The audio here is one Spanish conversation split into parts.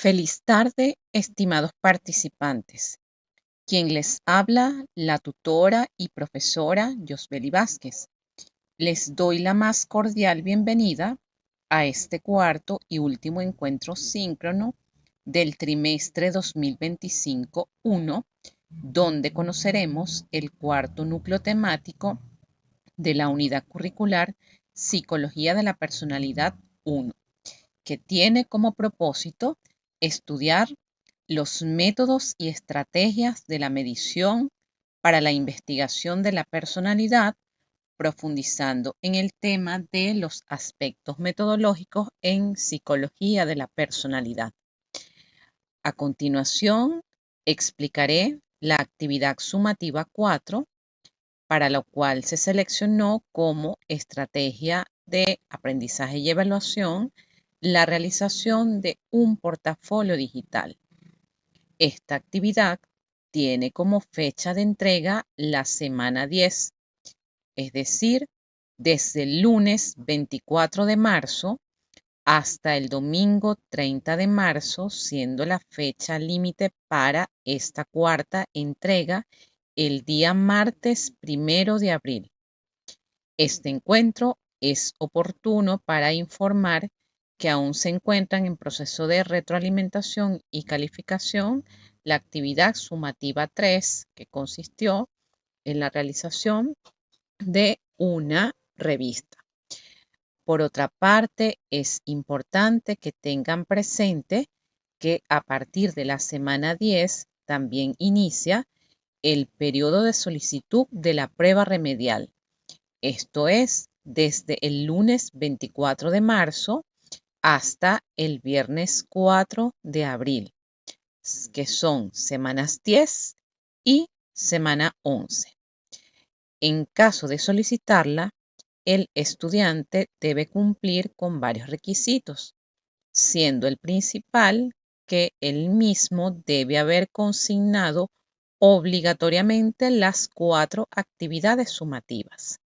Feliz tarde, estimados participantes. Quien les habla, la tutora y profesora Yosbeli Vázquez. Les doy la más cordial bienvenida a este cuarto y último encuentro síncrono del trimestre 2025-1, donde conoceremos el cuarto núcleo temático de la unidad curricular Psicología de la Personalidad 1, que tiene como propósito estudiar los métodos y estrategias de la medición para la investigación de la personalidad, profundizando en el tema de los aspectos metodológicos en psicología de la personalidad. A continuación, explicaré la actividad sumativa 4, para lo cual se seleccionó como estrategia de aprendizaje y evaluación la realización de un portafolio digital. Esta actividad tiene como fecha de entrega la semana 10, es decir, desde el lunes 24 de marzo hasta el domingo 30 de marzo, siendo la fecha límite para esta cuarta entrega el día martes 1 de abril. Este encuentro es oportuno para informar que aún se encuentran en proceso de retroalimentación y calificación la actividad sumativa 3, que consistió en la realización de una revista. Por otra parte, es importante que tengan presente que a partir de la semana 10 también inicia el periodo de solicitud de la prueba remedial. Esto es, desde el lunes 24 de marzo hasta el viernes 4 de abril, que son semanas 10 y semana 11. En caso de solicitarla, el estudiante debe cumplir con varios requisitos, siendo el principal que él mismo debe haber consignado obligatoriamente las 4 actividades sumativas.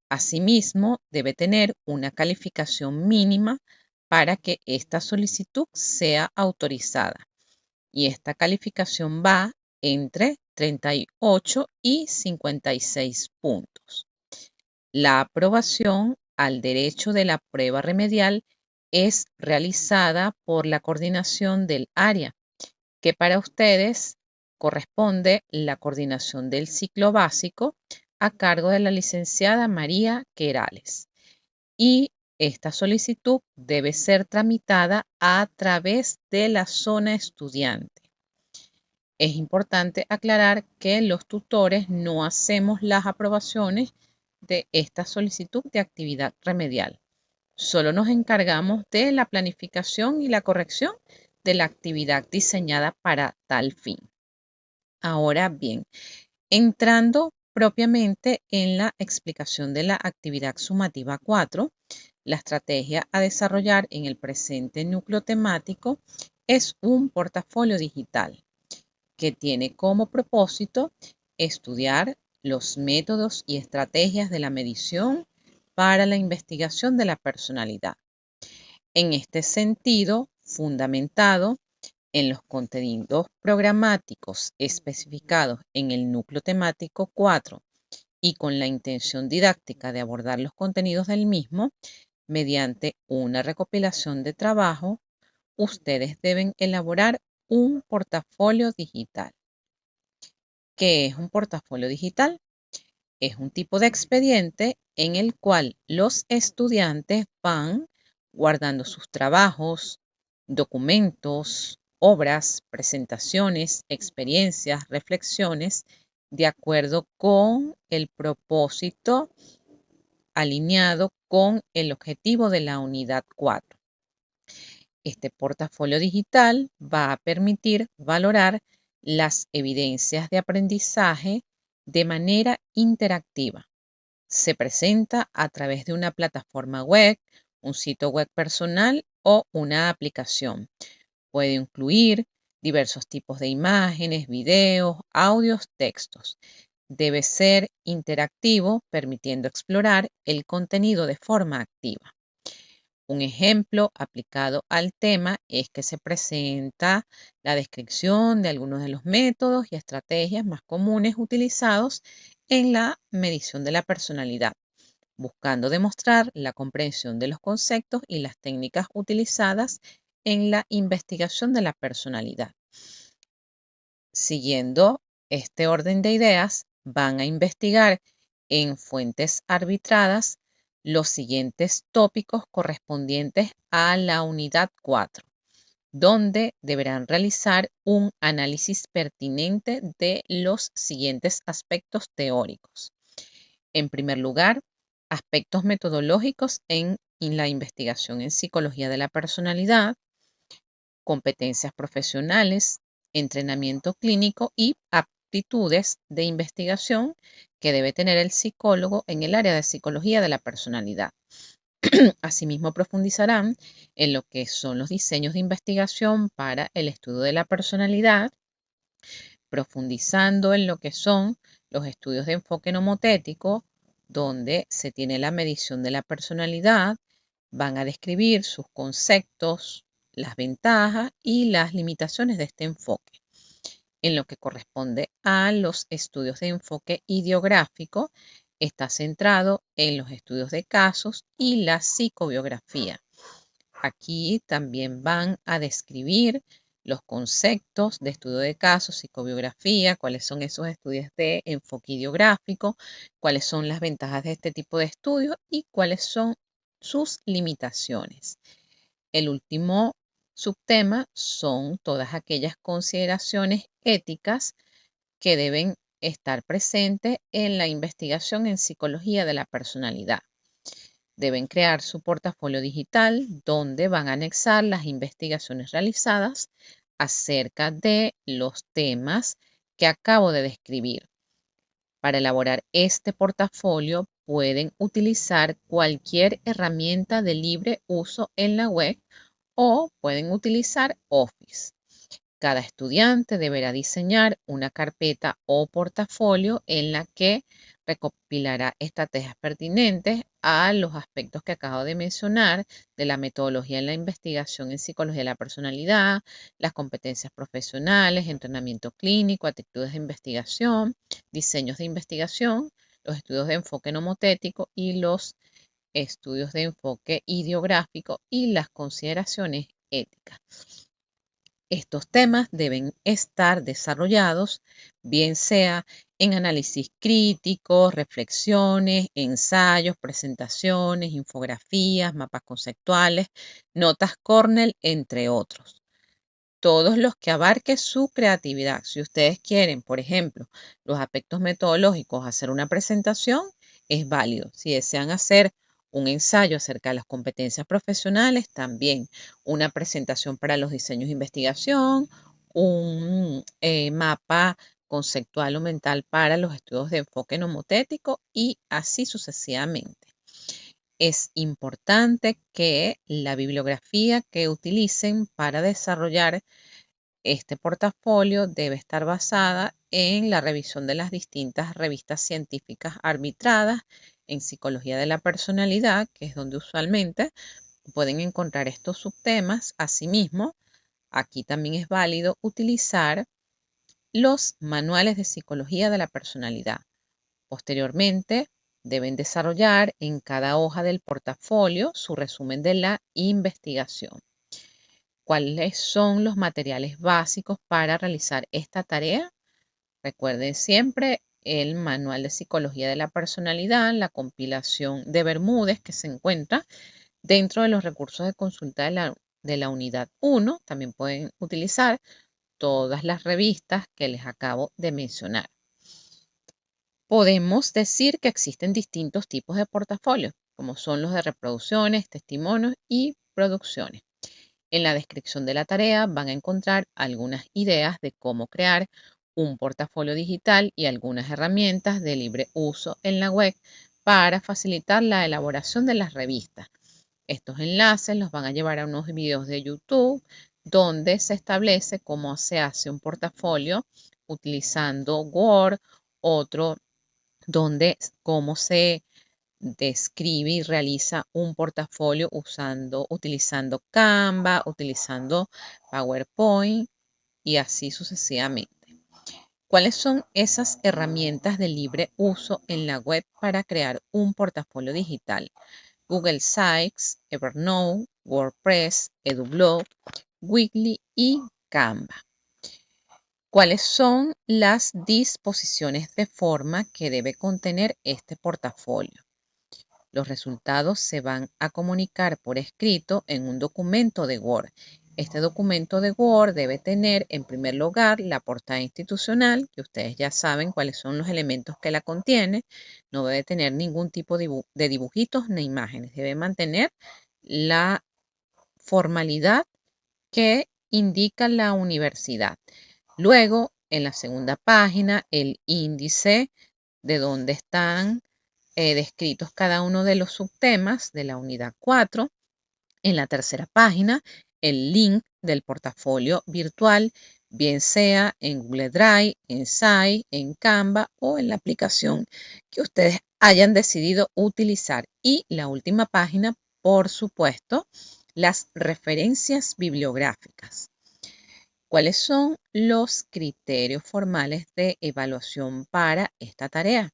Asimismo, debe tener una calificación mínima para que esta solicitud sea autorizada. Y esta calificación va entre 38 y 56 puntos. La aprobación al derecho de la prueba remedial es realizada por la coordinación del área, que para ustedes corresponde la coordinación del ciclo básico a cargo de la licenciada María Querales. Y esta solicitud debe ser tramitada a través de la zona estudiante. Es importante aclarar que los tutores no hacemos las aprobaciones de esta solicitud de actividad remedial. Solo nos encargamos de la planificación y la corrección de la actividad diseñada para tal fin. Ahora bien, entrando propiamente en la explicación de la actividad sumativa 4, la estrategia a desarrollar en el presente núcleo temático es un portafolio digital que tiene como propósito estudiar los métodos y estrategias de la medición para la investigación de la personalidad. En este sentido, fundamentado en los contenidos programáticos especificados en el núcleo temático 4 y con la intención didáctica de abordar los contenidos del mismo, mediante una recopilación de trabajo, ustedes deben elaborar un portafolio digital. ¿Qué es un portafolio digital? Es un tipo de expediente en el cual los estudiantes van guardando sus trabajos, documentos, obras, presentaciones, experiencias, reflexiones, de acuerdo con el propósito alineado con el objetivo de la unidad 4. Este portafolio digital va a permitir valorar las evidencias de aprendizaje de manera interactiva. Se presenta a través de una plataforma web, un sitio web personal o una aplicación. Puede incluir diversos tipos de imágenes, videos, audios, textos. Debe ser interactivo, permitiendo explorar el contenido de forma activa. Un ejemplo aplicado al tema es que se presenta la descripción de algunos de los métodos y estrategias más comunes utilizados en la medición de la personalidad, buscando demostrar la comprensión de los conceptos y las técnicas utilizadas en la investigación de la personalidad. Siguiendo este orden de ideas, van a investigar en fuentes arbitradas los siguientes tópicos correspondientes a la unidad 4, donde deberán realizar un análisis pertinente de los siguientes aspectos teóricos. En primer lugar, aspectos metodológicos en la investigación en psicología de la personalidad, competencias profesionales, entrenamiento clínico y aptitudes de investigación que debe tener el psicólogo en el área de psicología de la personalidad. Asimismo, profundizarán en lo que son los diseños de investigación para el estudio de la personalidad, profundizando en lo que son los estudios de enfoque nomotético, donde se tiene la medición de la personalidad, van a describir sus conceptos, las ventajas y las limitaciones de este enfoque. En lo que corresponde a los estudios de enfoque ideográfico, está centrado en los estudios de casos y la psicobiografía. Aquí también van a describir los conceptos de estudio de casos, psicobiografía, cuáles son esos estudios de enfoque ideográfico, cuáles son las ventajas de este tipo de estudios y cuáles son sus limitaciones. El último subtema son todas aquellas consideraciones éticas que deben estar presentes en la investigación en psicología de la personalidad. Deben crear su portafolio digital donde van a anexar las investigaciones realizadas acerca de los temas que acabo de describir. Para elaborar este portafolio pueden utilizar cualquier herramienta de libre uso en la web o pueden utilizar Office. Cada estudiante deberá diseñar una carpeta o portafolio en la que recopilará estrategias pertinentes a los aspectos que acabo de mencionar de la metodología en la investigación en psicología de la personalidad, las competencias profesionales, entrenamiento clínico, actitudes de investigación, diseños de investigación, los estudios de enfoque nomotético y los estudios de enfoque ideográfico y las consideraciones éticas. Estos temas deben estar desarrollados, bien sea en análisis crítico, reflexiones, ensayos, presentaciones, infografías, mapas conceptuales, notas Cornell, entre otros. Todos los que abarque su creatividad. Si ustedes quieren, por ejemplo, los aspectos metodológicos, hacer una presentación, es válido. Si desean hacer un ensayo acerca de las competencias profesionales, también una presentación para los diseños de investigación, un mapa conceptual o mental para los estudios de enfoque nomotético y así sucesivamente. Es importante que la bibliografía que utilicen para desarrollar este portafolio debe estar basada en la revisión de las distintas revistas científicas arbitradas en psicología de la personalidad, que es donde usualmente pueden encontrar estos subtemas. Asimismo, aquí también es válido utilizar los manuales de psicología de la personalidad. Posteriormente, deben desarrollar en cada hoja del portafolio su resumen de la investigación. ¿Cuáles son los materiales básicos para realizar esta tarea? Recuerden siempre el manual de psicología de la personalidad, la compilación de Bermúdez que se encuentra dentro de los recursos de consulta de la unidad 1. También pueden utilizar todas las revistas que les acabo de mencionar. Podemos decir que existen distintos tipos de portafolios, como son los de reproducciones, testimonios y producciones. En la descripción de la tarea van a encontrar algunas ideas de cómo crear un portafolio digital y algunas herramientas de libre uso en la web para facilitar la elaboración de las revistas. Estos enlaces los van a llevar a unos videos de YouTube donde se establece cómo se hace un portafolio utilizando Word, otro donde cómo se describe y realiza un portafolio utilizando Canva, utilizando PowerPoint y así sucesivamente. ¿Cuáles son esas herramientas de libre uso en la web para crear un portafolio digital? Google Sites, Evernote, WordPress, EduBlog, Weebly y Canva. ¿Cuáles son las disposiciones de forma que debe contener este portafolio? Los resultados se van a comunicar por escrito en un documento de Word. Este documento de Word debe tener, en primer lugar, la portada institucional, que ustedes ya saben cuáles son los elementos que la contiene. No debe tener ningún tipo de dibujitos ni imágenes. Debe mantener la formalidad que indica la universidad. Luego, en la segunda página, el índice de dónde están descritos cada uno de los subtemas de la unidad 4. En la tercera página, el link del portafolio virtual, bien sea en Google Drive, en Site, en Canva o en la aplicación que ustedes hayan decidido utilizar. Y la última página, por supuesto, las referencias bibliográficas. ¿Cuáles son los criterios formales de evaluación para esta tarea?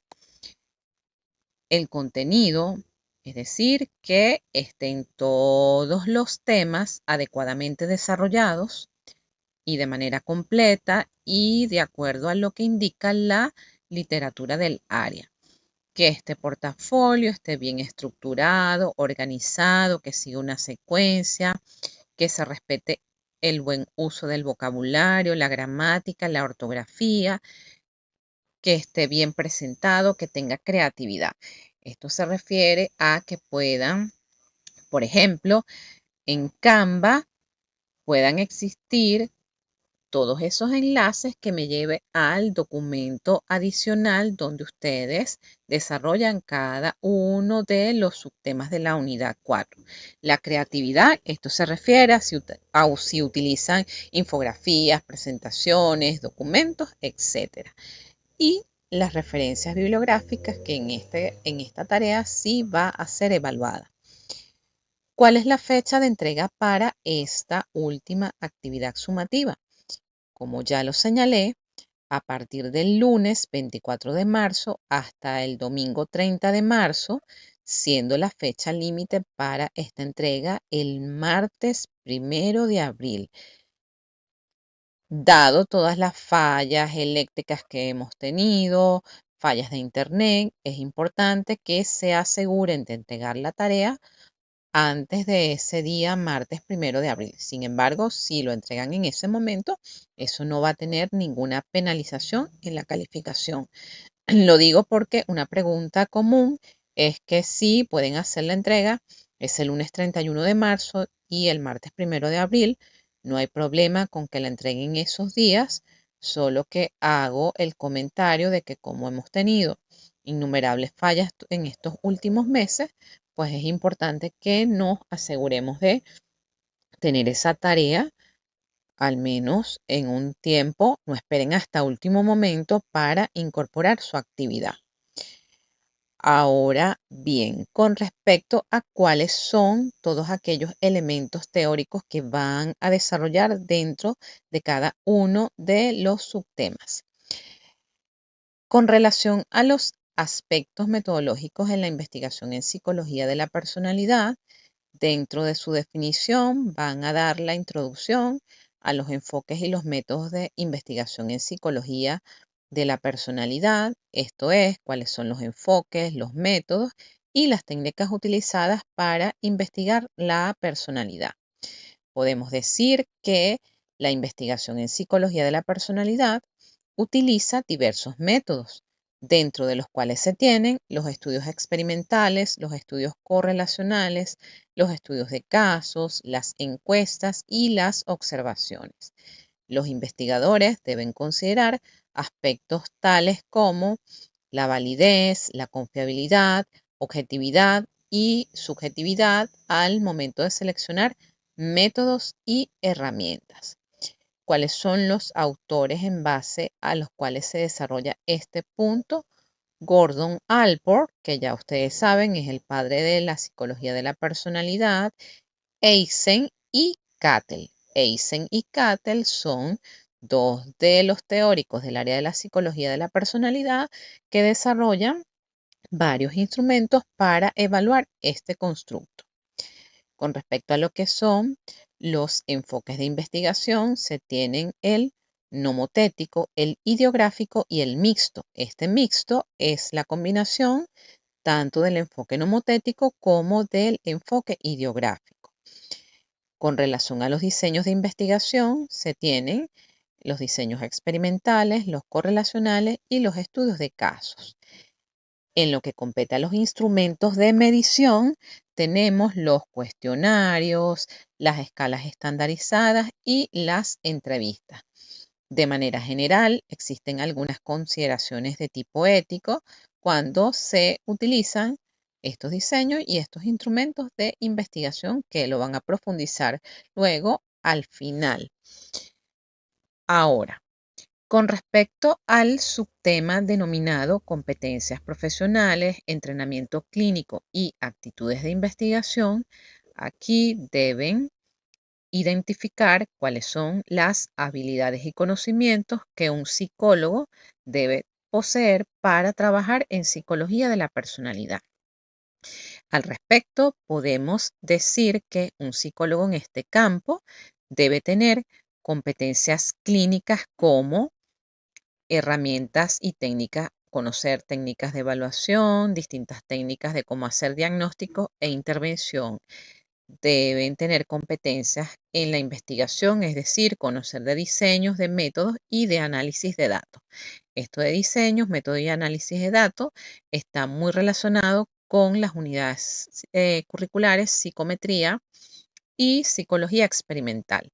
El contenido, es decir, que estén todos los temas adecuadamente desarrollados y de manera completa y de acuerdo a lo que indica la literatura del área. Que este portafolio esté bien estructurado, organizado, que siga una secuencia, que se respete el buen uso del vocabulario, la gramática, la ortografía, que esté bien presentado, que tenga creatividad. Esto se refiere a que puedan, por ejemplo, en Canva puedan existir todos esos enlaces que me lleve al documento adicional donde ustedes desarrollan cada uno de los subtemas de la unidad 4. La creatividad, esto se refiere a si utilizan infografías, presentaciones, documentos, etc. Y las referencias bibliográficas que en esta tarea sí va a ser evaluada. ¿Cuál es la fecha de entrega para esta última actividad sumativa? Como ya lo señalé, a partir del lunes 24 de marzo hasta el domingo 30 de marzo, siendo la fecha límite para esta entrega el martes 1 de abril. Dado todas las fallas eléctricas que hemos tenido, fallas de internet, es importante que se aseguren de entregar la tarea antes de ese día, martes 1 de abril. Sin embargo, si lo entregan en ese momento, eso no va a tener ninguna penalización en la calificación. Lo digo porque una pregunta común es que si pueden hacer la entrega ese lunes 31 de marzo y el martes 1 de abril, no hay problema con que la entreguen esos días, solo que hago el comentario de que como hemos tenido innumerables fallas en estos últimos meses, pues es importante que nos aseguremos de tener esa tarea al menos en un tiempo, no esperen hasta último momento para incorporar su actividad. Ahora bien, con respecto a cuáles son todos aquellos elementos teóricos que van a desarrollar dentro de cada uno de los subtemas. Con relación a los aspectos metodológicos en la investigación en psicología de la personalidad, dentro de su definición van a dar la introducción a los enfoques y los métodos de investigación en psicología de la personalidad, esto es, cuáles son los enfoques, los métodos y las técnicas utilizadas para investigar la personalidad. Podemos decir que la investigación en psicología de la personalidad utiliza diversos métodos, dentro de los cuales se tienen los estudios experimentales, los estudios correlacionales, los estudios de casos, las encuestas y las observaciones. Los investigadores deben considerar aspectos tales como la validez, la confiabilidad, objetividad y subjetividad al momento de seleccionar métodos y herramientas. ¿Cuáles son los autores en base a los cuales se desarrolla este punto Gordon Allport, que ya ustedes saben es el padre de la psicología de la personalidad, Eysen y Cattell. Eysen y Cattell son dos de los teóricos del área de la psicología de la personalidad que desarrollan varios instrumentos para evaluar este constructo. Con respecto a lo que son los enfoques de investigación, se tienen el nomotético, el ideográfico y el mixto. Este mixto es la combinación tanto del enfoque nomotético como del enfoque ideográfico. Con relación a los diseños de investigación, se tienen los diseños experimentales, los correlacionales y los estudios de casos. En lo que compete a los instrumentos de medición, tenemos los cuestionarios, las escalas estandarizadas y las entrevistas. De manera general, existen algunas consideraciones de tipo ético cuando se utilizan estos diseños y estos instrumentos de investigación que lo van a profundizar luego al final. Ahora, con respecto al subtema denominado competencias profesionales, entrenamiento clínico y actitudes de investigación, aquí deben identificar cuáles son las habilidades y conocimientos que un psicólogo debe poseer para trabajar en psicología de la personalidad. Al respecto, podemos decir que un psicólogo en este campo debe tener competencias clínicas como herramientas y técnicas, conocer técnicas de evaluación, distintas técnicas de cómo hacer diagnóstico e intervención. Deben tener competencias en la investigación, es decir, conocer de diseños, de métodos y de análisis de datos. Esto de diseños, métodos y análisis de datos está muy relacionado con las unidades curriculares, psicometría y psicología experimental.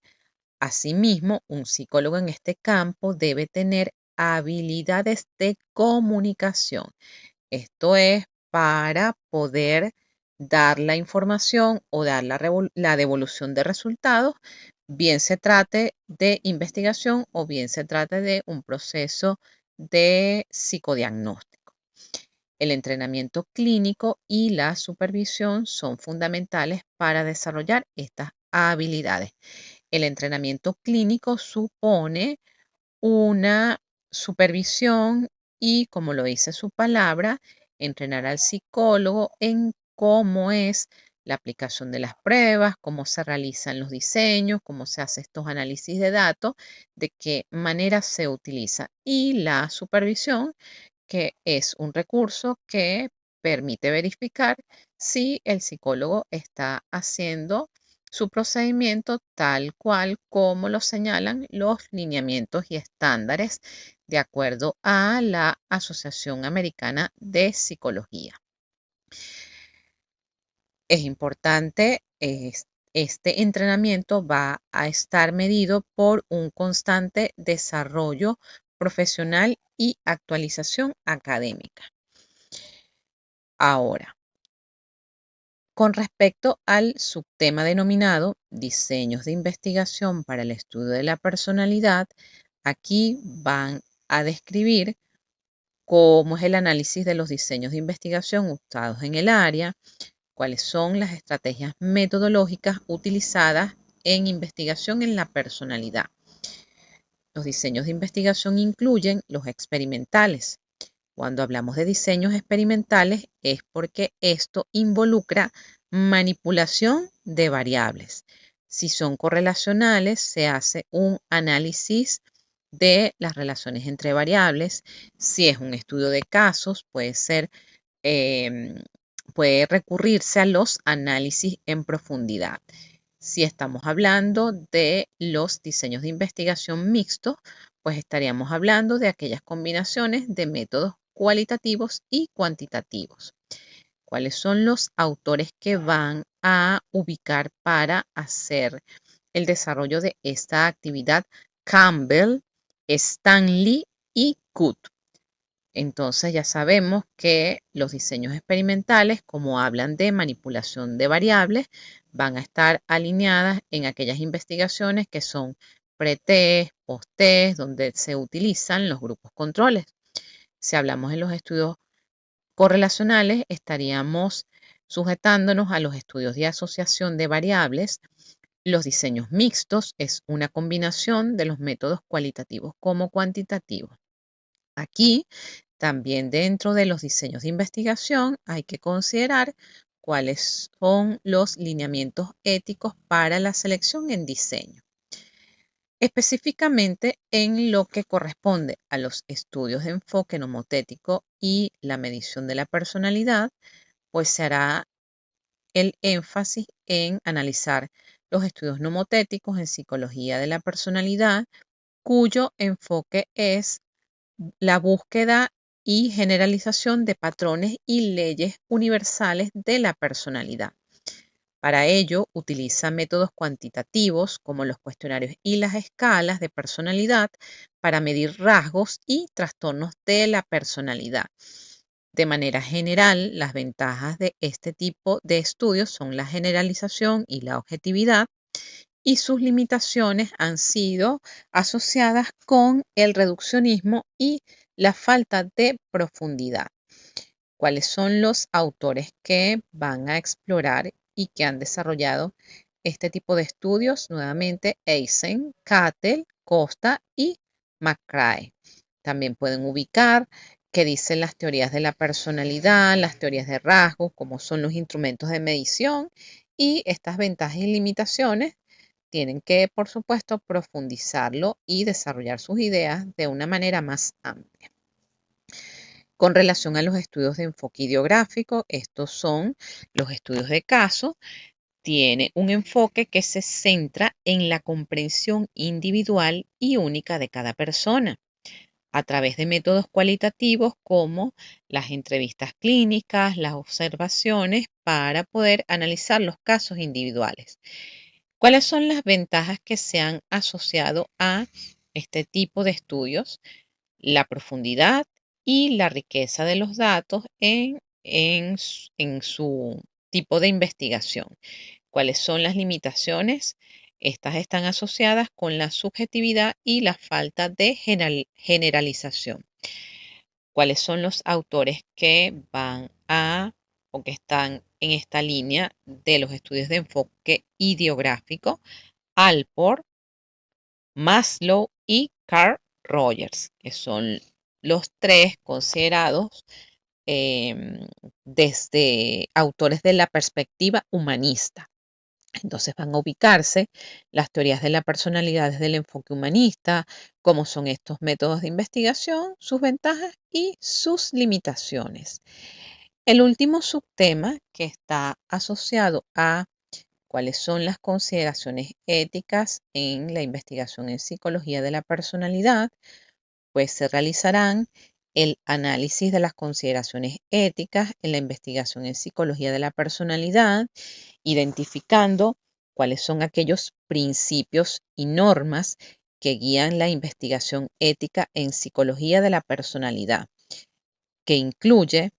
Asimismo, un psicólogo en este campo debe tener habilidades de comunicación. Esto es para poder dar la información o dar la devolución de resultados, bien se trate de investigación o bien se trate de un proceso de psicodiagnóstico. El entrenamiento clínico y la supervisión son fundamentales para desarrollar estas habilidades. El entrenamiento clínico supone una supervisión y, como lo dice su palabra, entrenar al psicólogo en cómo es la aplicación de las pruebas, cómo se realizan los diseños, cómo se hace estos análisis de datos, de qué manera se utiliza. Y la supervisión, que es un recurso que permite verificar si el psicólogo está haciendo su procedimiento tal cual como lo señalan los lineamientos y estándares de acuerdo a la Asociación Americana de Psicología. Es importante, este entrenamiento va a estar medido por un constante desarrollo profesional y actualización académica. Ahora, con respecto al subtema denominado Diseños de investigación para el estudio de la personalidad, aquí van a describir cómo es el análisis de los diseños de investigación usados en el área, cuáles son las estrategias metodológicas utilizadas en investigación en la personalidad. Los diseños de investigación incluyen los experimentales. Cuando hablamos de diseños experimentales es porque esto involucra manipulación de variables. Si son correlacionales, se hace un análisis de las relaciones entre variables. Si es un estudio de casos, puede recurrirse a los análisis en profundidad. Si estamos hablando de los diseños de investigación mixtos, pues estaríamos hablando de aquellas combinaciones de métodos cualitativos y cuantitativos. ¿Cuáles son los autores que van a ubicar para hacer el desarrollo de esta actividad? Campbell, Stanley y Coot. Entonces ya sabemos que los diseños experimentales, como hablan de manipulación de variables, van a estar alineadas en aquellas investigaciones que son pre-test, post-test, donde se utilizan los grupos controles. Si hablamos en los estudios correlacionales estaríamos sujetándonos a los estudios de asociación de variables. Los diseños mixtos es una combinación de los métodos cualitativos como cuantitativos. Aquí, también dentro de los diseños de investigación, hay que considerar cuáles son los lineamientos éticos para la selección en diseño. Específicamente en lo que corresponde a los estudios de enfoque nomotético y la medición de la personalidad, pues se hará el énfasis en analizar los estudios nomotéticos en psicología de la personalidad, cuyo enfoque es la búsqueda y generalización de patrones y leyes universales de la personalidad. Para ello, utiliza métodos cuantitativos como los cuestionarios y las escalas de personalidad para medir rasgos y trastornos de la personalidad. De manera general, las ventajas de este tipo de estudios son la generalización y la objetividad, y sus limitaciones han sido asociadas con el reduccionismo y la falta de profundidad. ¿Cuáles son los autores que van a explorar y que han desarrollado este tipo de estudios? Nuevamente, Eysen, Cattell, Costa y McCrae. También pueden ubicar qué dicen las teorías de la personalidad, las teorías de rasgos, cómo son los instrumentos de medición, y estas ventajas y limitaciones tienen que, por supuesto, profundizarlo y desarrollar sus ideas de una manera más amplia. Con relación a los estudios de enfoque ideográfico, estos son los estudios de caso. Tiene un enfoque que se centra en la comprensión individual y única de cada persona, a través de métodos cualitativos como las entrevistas clínicas, las observaciones, para poder analizar los casos individuales. ¿Cuáles son las ventajas que se han asociado a este tipo de estudios? La profundidad y la riqueza de los datos en su tipo de investigación. ¿Cuáles son las limitaciones? Estas están asociadas con la subjetividad y la falta de generalización. ¿Cuáles son los autores que van a o que están en esta línea de los estudios de enfoque ideográfico? Alport, Maslow y Carl Rogers, que son los tres considerados desde autores de la perspectiva humanista. Entonces van a ubicarse las teorías de la personalidad desde el enfoque humanista, cómo son estos métodos de investigación, sus ventajas y sus limitaciones. El último subtema que está asociado a cuáles son las consideraciones éticas en la investigación en psicología de la personalidad, pues se realizarán el análisis de las consideraciones éticas en la investigación en psicología de la personalidad, identificando cuáles son aquellos principios y normas que guían la investigación ética en psicología de la personalidad, que incluye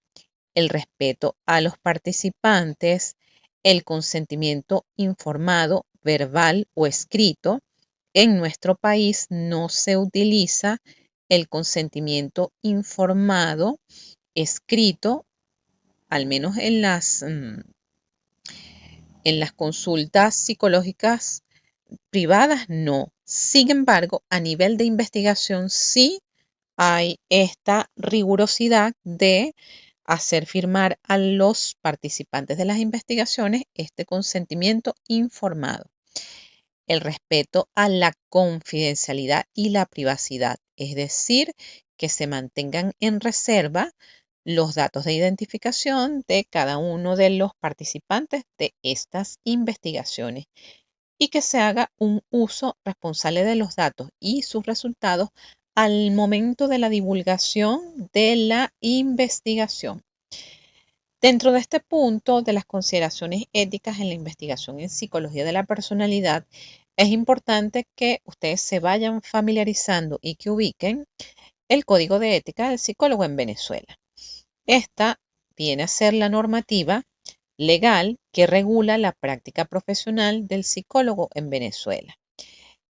el respeto a los participantes, el consentimiento informado, verbal o escrito. En nuestro país no se utiliza el consentimiento informado escrito, al menos en las consultas psicológicas privadas no. Sin embargo, a nivel de investigación sí hay esta rigurosidad de hacer firmar a los participantes de las investigaciones este consentimiento informado. El respeto a la confidencialidad y la privacidad, es decir, que se mantengan en reserva los datos de identificación de cada uno de los participantes de estas investigaciones y que se haga un uso responsable de los datos y sus resultados al momento de la divulgación de la investigación. Dentro de este punto de las consideraciones éticas en la investigación en psicología de la personalidad, es importante que ustedes se vayan familiarizando y que ubiquen el Código de Ética del Psicólogo en Venezuela. Esta viene a ser la normativa legal que regula la práctica profesional del psicólogo en Venezuela.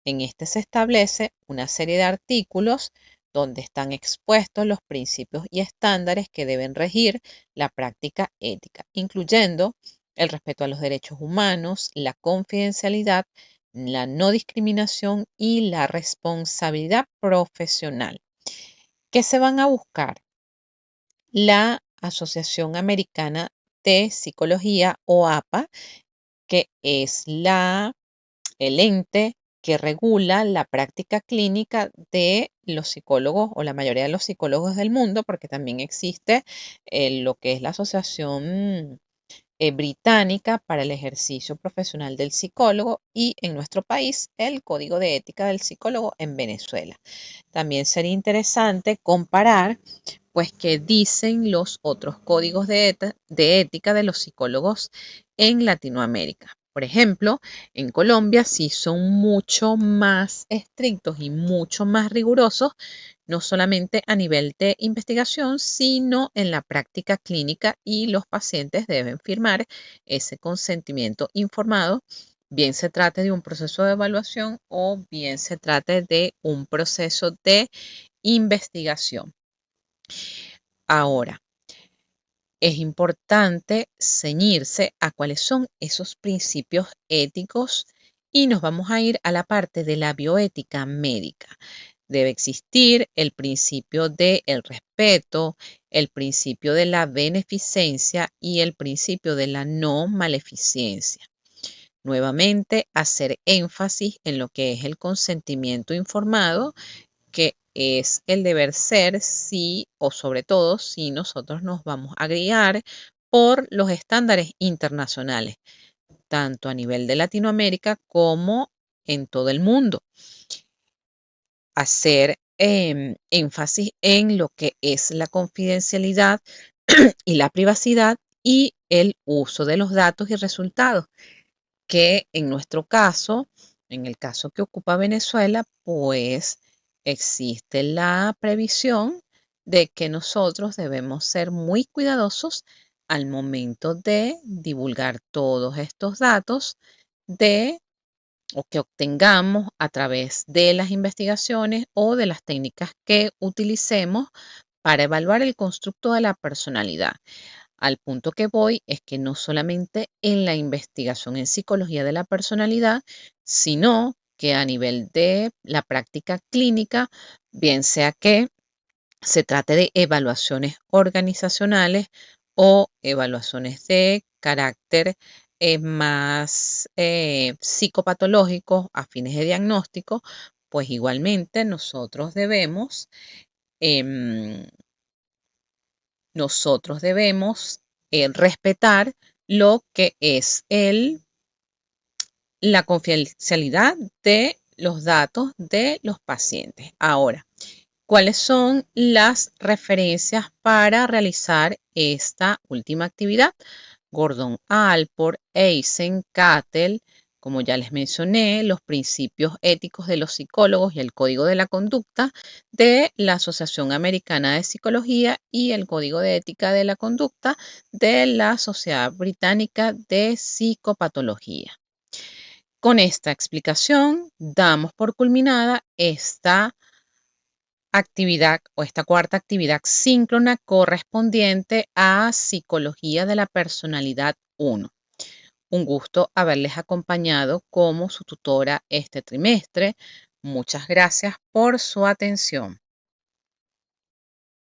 En este se establece una serie de artículos donde están expuestos los principios y estándares que deben regir la práctica ética, incluyendo el respeto a los derechos humanos, la confidencialidad, la no discriminación y la responsabilidad profesional. ¿Qué se van a buscar? La Asociación Americana de Psicología o APA, que es el ente que regula la práctica clínica de los psicólogos o la mayoría de los psicólogos del mundo, porque también existe lo que es la Asociación Británica para el Ejercicio Profesional del Psicólogo y en nuestro país el Código de Ética del Psicólogo en Venezuela. También sería interesante comparar pues qué dicen los otros códigos de ética de los psicólogos en Latinoamérica. Por ejemplo, en Colombia sí son mucho más estrictos y mucho más rigurosos, no solamente a nivel de investigación, sino en la práctica clínica, y los pacientes deben firmar ese consentimiento informado, bien se trate de un proceso de evaluación o bien se trate de un proceso de investigación. Ahora, es importante ceñirse a cuáles son esos principios éticos y nos vamos a ir a la parte de la bioética médica. Debe existir el principio del respeto, el principio de la beneficencia y el principio de la no maleficencia. Nuevamente, hacer énfasis en lo que es el consentimiento informado, que es el deber ser si o sobre todo si nosotros nos vamos a guiar por los estándares internacionales, tanto a nivel de Latinoamérica como en todo el mundo. Hacer énfasis en lo que es la confidencialidad y la privacidad y el uso de los datos y resultados, que en nuestro caso, en el caso que ocupa Venezuela, pues existe la previsión de que nosotros debemos ser muy cuidadosos al momento de divulgar todos estos datos o que obtengamos a través de las investigaciones o de las técnicas que utilicemos para evaluar el constructo de la personalidad. Al punto que voy es que no solamente en la investigación en psicología de la personalidad, sino que a nivel de la práctica clínica, bien sea que se trate de evaluaciones organizacionales o evaluaciones de carácter más psicopatológicos a fines de diagnóstico, pues igualmente em, nosotros debemos respetar lo que es la confidencialidad de los datos de los pacientes. Ahora, ¿cuáles son las referencias para realizar esta última actividad? Gordon Allport, Eisen, Cattell, como ya les mencioné, los principios éticos de los psicólogos y el código de la conducta de la Asociación Americana de Psicología y el código de ética de la conducta de la Sociedad Británica de Psicopatología. Con esta explicación damos por culminada esta actividad o esta cuarta actividad síncrona correspondiente a Psicología de la Personalidad 1. Un gusto haberles acompañado como su tutora este trimestre. Muchas gracias por su atención.